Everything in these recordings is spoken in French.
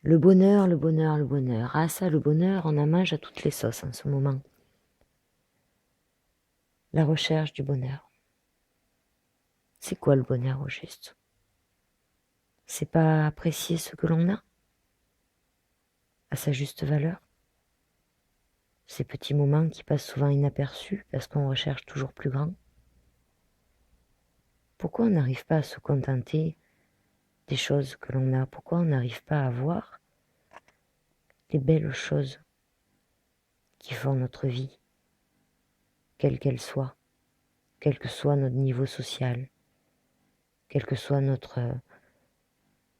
Le bonheur, le bonheur, le bonheur. Ah ça, le bonheur, on en mange à toutes les sauces en ce moment. La recherche du bonheur. C'est quoi le bonheur au juste? C'est pas apprécier ce que l'on a à sa juste valeur? Ces petits moments qui passent souvent inaperçus parce qu'on recherche toujours plus grand? Pourquoi on n'arrive pas à se contenter des choses que l'on a? Pourquoi on n'arrive pas à voir les belles choses qui font notre vie, quelle qu'elle soit, quel que soit notre niveau social, quel que soit notre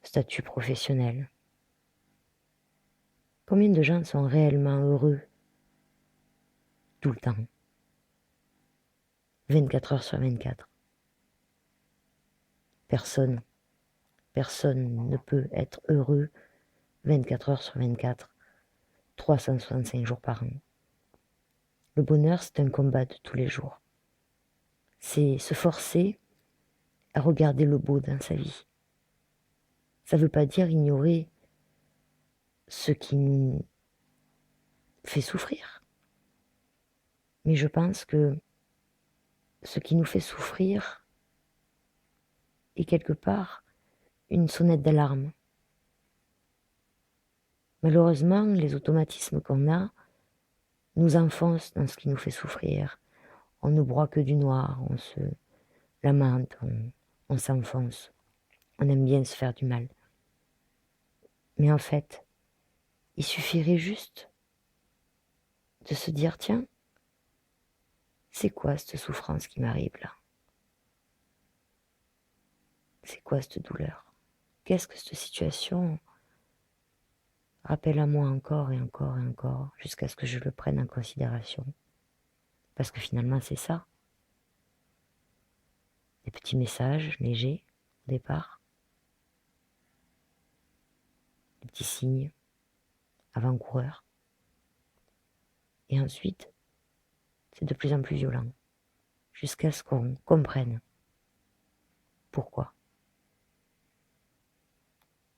statut professionnel? Combien de gens sont réellement heureux tout le temps, 24 heures sur 24? Personne ne peut être heureux 24 heures sur 24, 365 jours par an. Le bonheur, c'est un combat de tous les jours. C'est se forcer à regarder le beau dans sa vie. Ça ne veut pas dire ignorer ce qui nous fait souffrir. Mais je pense que ce qui nous fait souffrir est quelque part une sonnette d'alarme. Malheureusement, les automatismes qu'on a nous enfoncent dans ce qui nous fait souffrir. On ne broie que du noir, on se lamente, on s'enfonce. On aime bien se faire du mal. Mais en fait, il suffirait juste de se dire, tiens, c'est quoi cette souffrance qui m'arrive là? C'est quoi cette douleur? Qu'est-ce que cette situation rappelle à moi encore et encore et encore, jusqu'à ce que je le prenne en considération? Parce que finalement, c'est ça. Des petits messages légers au départ, des petits signes avant-coureurs. Et ensuite, c'est de plus en plus violent, jusqu'à ce qu'on comprenne pourquoi.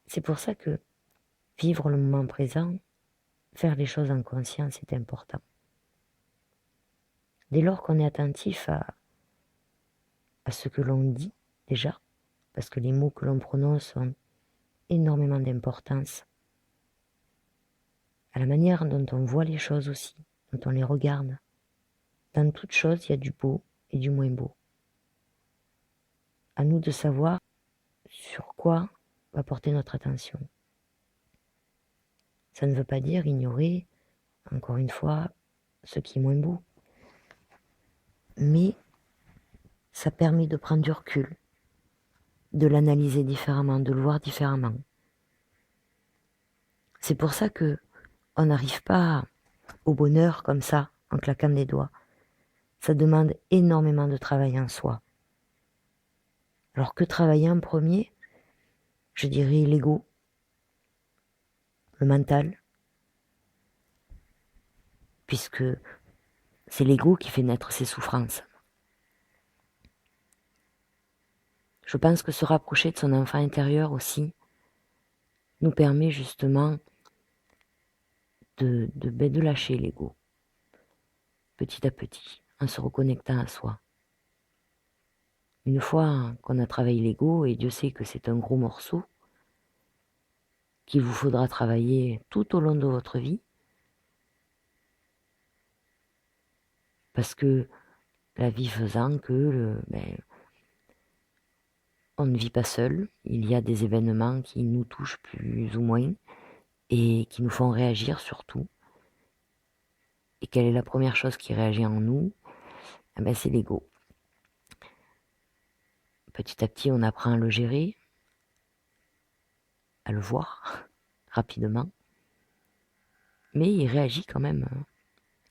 C'est pour ça que vivre le moment présent, faire les choses en conscience est important. Dès lors qu'on est attentif à ce que l'on dit déjà, parce que les mots que l'on prononce ont énormément d'importance, à la manière dont on voit les choses aussi, dont on les regarde. Dans toute chose, il y a du beau et du moins beau. À nous de savoir sur quoi va porter notre attention. Ça ne veut pas dire ignorer, encore une fois, ce qui est moins beau. Mais ça permet de prendre du recul, de l'analyser différemment, de le voir différemment. C'est pour ça que on n'arrive pas au bonheur comme ça, en claquant des doigts. Ça demande énormément de travail en soi. Alors que travailler en premier? Je dirais l'ego, le mental, puisque c'est l'ego qui fait naître ces souffrances. Je pense que se rapprocher de son enfant intérieur aussi nous permet justement de lâcher l'ego, petit à petit, en se reconnectant à soi. Une fois qu'on a travaillé l'ego, et Dieu sait que c'est un gros morceau, qu'il vous faudra travailler tout au long de votre vie, parce que la vie faisant que on ne vit pas seul, il y a des événements qui nous touchent plus ou moins et qui nous font réagir surtout. Et quelle est la première chose qui réagit en nous? C'est l'ego. Petit à petit, on apprend à le gérer, à le voir rapidement, mais il réagit quand même,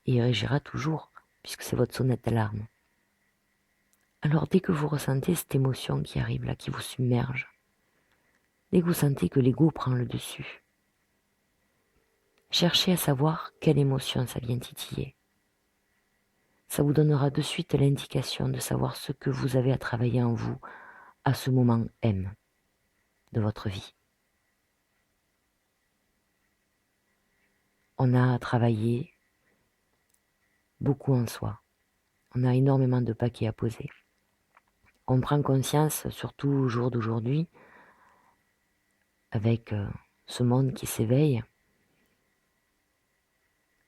et il réagira toujours, puisque c'est votre sonnette d'alarme. Alors dès que vous ressentez cette émotion qui arrive là, qui vous submerge, dès que vous sentez que l'ego prend le dessus, cherchez à savoir quelle émotion ça vient titiller. Ça vous donnera de suite l'indication de savoir ce que vous avez à travailler en vous à ce moment M de votre vie. on a travaillé beaucoup en soi. On a énormément de paquets à poser. On prend conscience, surtout au jour d'aujourd'hui, avec ce monde qui s'éveille,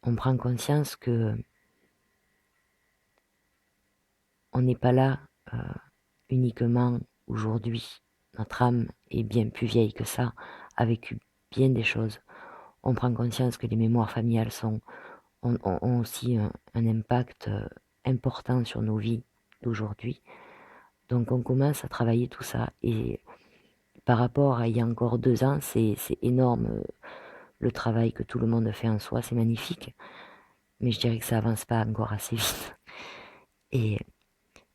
on prend conscience que on n'est pas là uniquement aujourd'hui. Notre âme est bien plus vieille que ça, a vécu bien des choses. On prend conscience que les mémoires familiales ont aussi un impact important sur nos vies d'aujourd'hui. Donc on commence à travailler tout ça. Et par rapport à il y a encore 2 ans, c'est énorme le travail que tout le monde fait en soi, c'est magnifique. Mais je dirais que ça avance pas encore assez vite. Et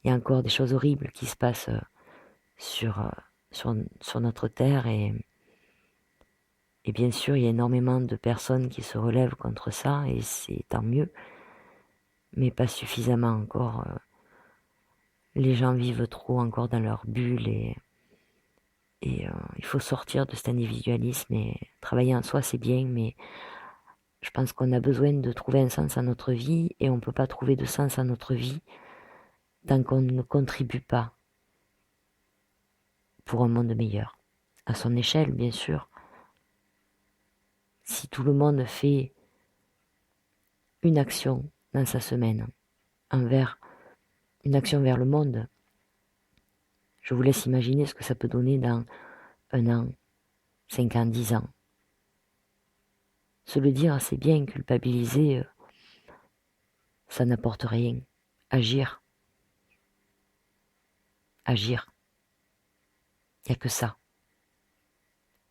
il y a encore des choses horribles qui se passent sur notre terre et bien sûr il y a énormément de personnes qui se relèvent contre ça et c'est tant mieux, mais pas suffisamment encore. Les gens vivent trop encore dans leur bulle et il faut sortir de cet individualisme et travailler en soi c'est bien, mais je pense qu'on a besoin de trouver un sens à notre vie et on ne peut pas trouver de sens à notre vie tant qu'on ne contribue pas pour un monde meilleur. À son échelle, bien sûr. Si tout le monde fait une action dans sa semaine, une action vers le monde, je vous laisse imaginer ce que ça peut donner dans 1 an, 5 ans, 10 ans. Se le dire, c'est bien, culpabiliser, ça n'apporte rien. Agir. Agir. Il n'y a que ça.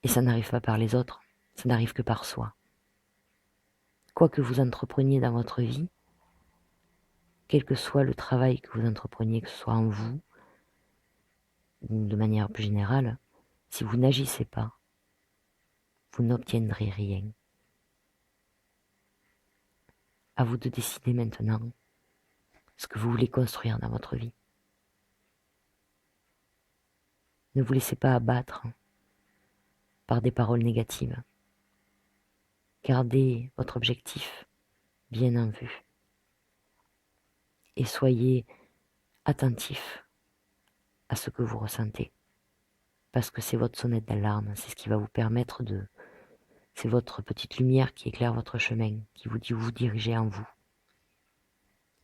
Et ça n'arrive pas par les autres, ça n'arrive que par soi. Quoi que vous entrepreniez dans votre vie, quel que soit le travail que vous entrepreniez, que ce soit en vous, ou de manière plus générale, si vous n'agissez pas, vous n'obtiendrez rien. À vous de décider maintenant ce que vous voulez construire dans votre vie. Ne vous laissez pas abattre par des paroles négatives. Gardez votre objectif bien en vue. Et soyez attentif à ce que vous ressentez. Parce que c'est votre sonnette d'alarme, c'est ce qui va vous permettre de... C'est votre petite lumière qui éclaire votre chemin, qui vous dit où vous dirigez en vous.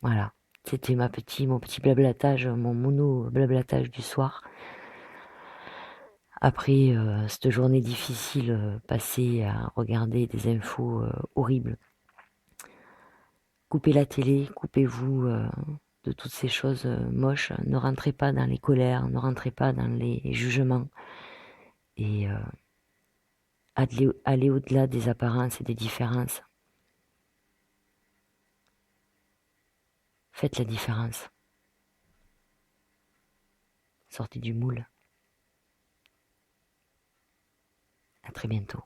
Voilà, c'était mon petit blablatage, mon mono blablatage du soir. Après cette journée difficile passée à regarder des infos horribles. Coupez la télé, coupez-vous de toutes ces choses moches. Ne rentrez pas dans les colères, ne rentrez pas dans les jugements. Et allez au-delà des apparences et des différences. Faites la différence. Sortez du moule. À très bientôt.